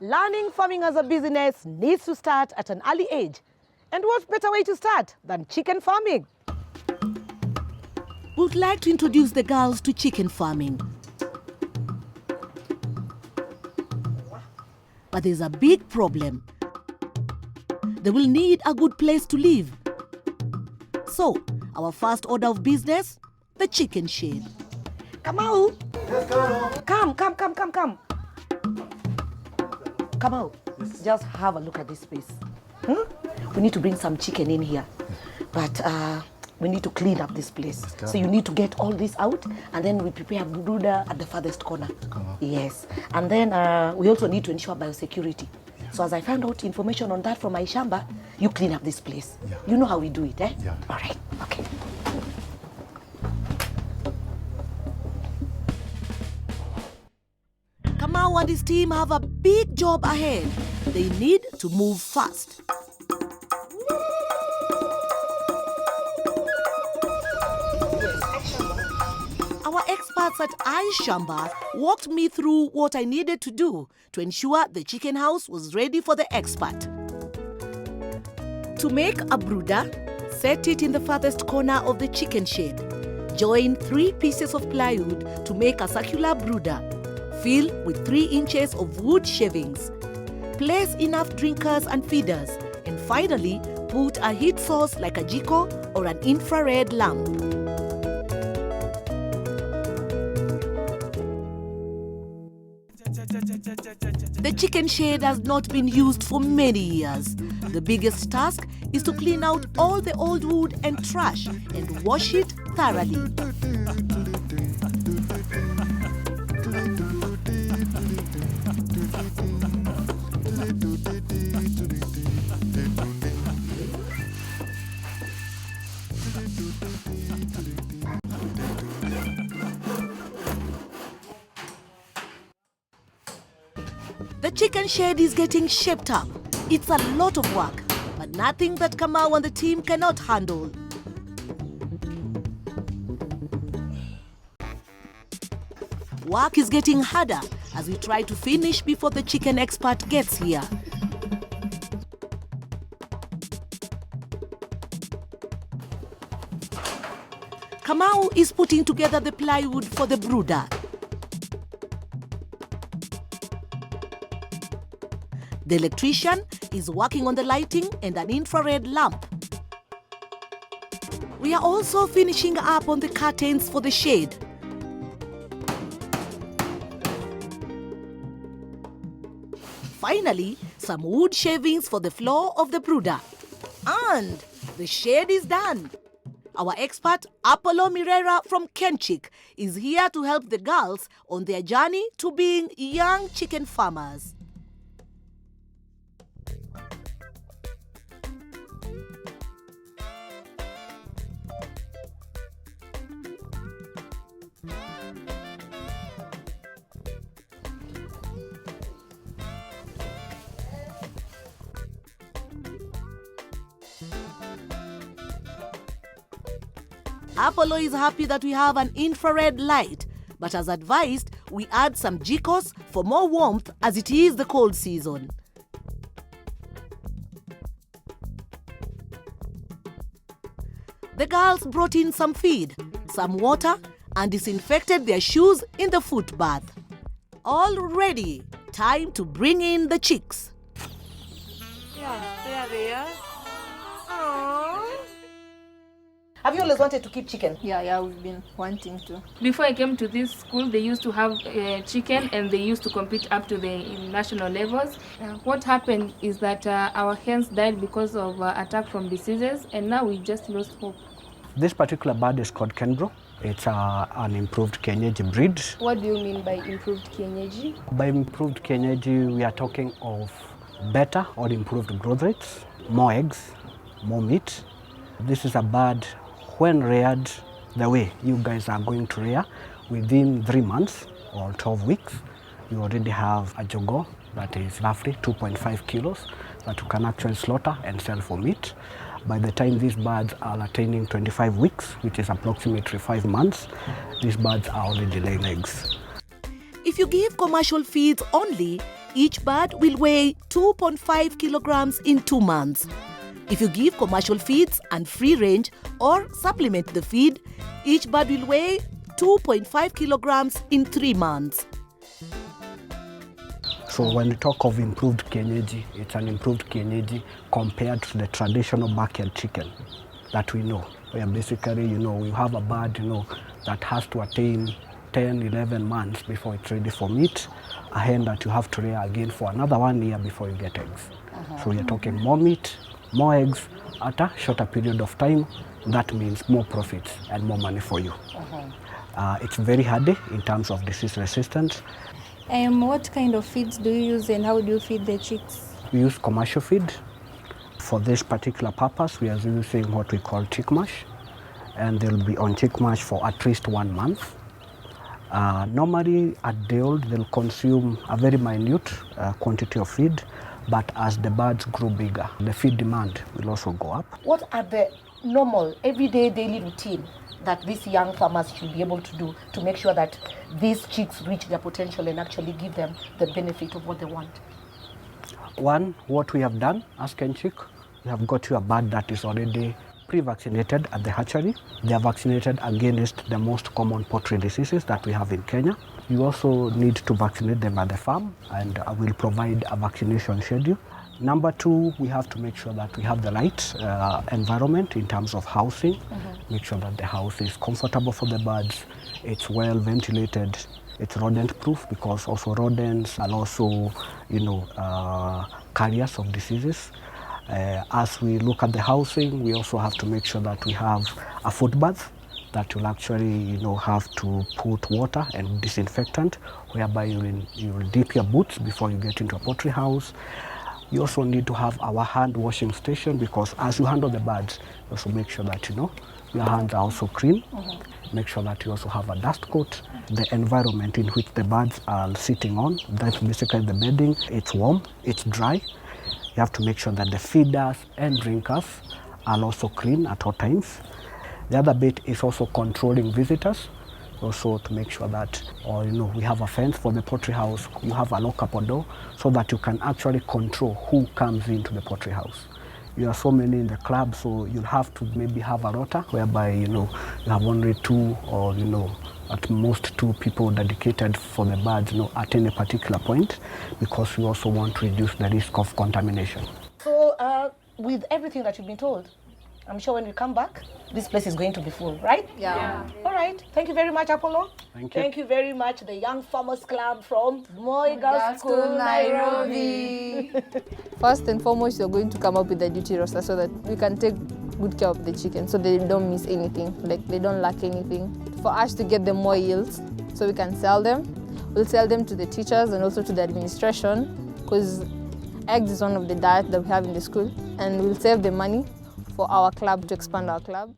Learning farming as a business needs to start at an early age. And what better way to start than chicken farming? We would like to introduce the girls to chicken farming. But there's a big problem. They will need a good place to live. So, our first order of business, the chicken shed. Kamau! Come. Come out. Just have a look at this space. We need to bring some chicken in here. But we need to clean up this place. So you need to get all this out, and then we prepare a brooder at the farthest corner. Yes. And then we also need to ensure biosecurity. Yeah. So as I found out information on that from my shamba, you clean up this place. Yeah. You know how we do it, eh? Yeah. All right. Okay. Kamau and his team have a big job ahead. They need to move fast. Our experts at iShamba walked me through what I needed to do to ensure the chicken house was ready for the expert. To make a brooder, set it in the farthest corner of the chicken shed. Join 3 pieces of plywood to make a circular brooder. Fill with 3 inches of wood shavings. Place enough drinkers and feeders. And finally, put a heat source like a jiko or an infrared lamp. The chicken shed has not been used for many years. The biggest task is to clean out all the old wood and trash and wash it thoroughly. The chicken shed is getting shaped up. It's a lot of work, but nothing that Kamau and the team cannot handle. Work is getting harder as we try to finish before the chicken expert gets here. Kamau is putting together the plywood for the brooder. The electrician is working on the lighting and an infrared lamp. We are also finishing up on the curtains for the shade. Finally, some wood shavings for the floor of the brooder. And the shade is done. Our expert, Apollo Mirera from Kenchic, is here to help the girls on their journey to being young chicken farmers. Apollo is happy that we have an infrared light, but as advised, we add some jikos for more warmth as it is the cold season. The girls brought in some feed, some water, and disinfected their shoes in the foot bath. All ready. Time to bring in the chicks. Yeah, they are. Have you always wanted to keep chicken? Yeah, we've been wanting to. Before I came to this school, they used to have chicken and they used to compete up to the national levels. What happened is that our hens died because of attack from diseases, and now we just lost hope. This particular bird is called Kenbro. It's an improved Kenchic breed. What do you mean by improved Kenchic? By improved Kenchic, we are talking of better or improved growth rates, more eggs, more meat. This is a bird, when reared the way you guys are going to rear, within 3 months or 12 weeks, you already have a jogo that is roughly 2.5 kilos that you can actually slaughter and sell for meat. By the time these birds are attaining 25 weeks, which is approximately 5 months, these birds are already laying eggs. If you give commercial feeds only, Each bird will weigh 2.5 kilograms in 2 months. If you give commercial feeds and free range or supplement the feed, each bird will weigh 2.5 kilograms in 3 months. So when we talk of improved kienyeji, it's an improved kienyeji compared to the traditional backyard chicken that we know. Where basically, we have a bird, that has to attain 10, 11 months before it's ready for meat. A hen that you have to rear again for another 1 year before you get eggs. So you're talking more meat, more eggs at a shorter period of time. That means more profits and more money for you. It's very hardy in terms of disease resistance. What kind of feeds do you use and how do you feed the chicks? We use commercial feed. For this particular purpose, we are using what we call chick mash, and they'll be on chick mash for at least 1 month. Normally at day old, they'll consume a very minute quantity of feed, but as the birds grow bigger, the feed demand will also go up. What are the normal, everyday, daily routine that these young farmers should be able to do to make sure that these chicks reach their potential and actually give them the benefit of what they want? One, what we have done as Kenchic, we have got you a bird that is already pre-vaccinated at the hatchery. They are vaccinated against the most common poultry diseases that we have in Kenya. You also need to vaccinate them at the farm, and I will provide a vaccination schedule. Number two, we have to make sure that we have the right environment in terms of housing. Make sure that the house is comfortable for the birds, it's well ventilated, it's rodent proof, because also rodents are also, carriers of diseases. As we look at the housing, we also have to make sure that we have a foot bath that will actually, have to put water and disinfectant, whereby you will dip your boots before you get into a poultry house. You also need to have our hand washing station, because as you handle the birds, you also make sure that, your hands are also clean. Make sure that you also have a dust coat. The environment in which the birds are sitting on, that's basically the bedding. It's warm, it's dry. You have to make sure that the feeders and drinkers are also clean at all times. The other bit is also controlling visitors. Also to make sure that, we have a fence for the poultry house, you have a lockable door, so that you can actually control who comes into the poultry house. You are so many in the club, so you'll have to maybe have a rota whereby, you have only 2 or, at most 2 people dedicated for the birds, at any particular point, because we also want to reduce the risk of contamination. So with everything that you've been told, I'm sure when we come back, this place is going to be full, right? Yeah. All right. Thank you very much, Apollo. Thank you. Thank you very much, the Young Farmers Club from Moi Girls School, School, Nairobi. First and foremost, you're going to come up with a duty roster so that we can take good care of the chicken so they don't miss anything, like they don't lack anything. For us to get them more yields so we can sell them, we'll sell them to the teachers and also to the administration, because eggs is one of the diet that we have in the school, and we'll save the money for our club to expand our club.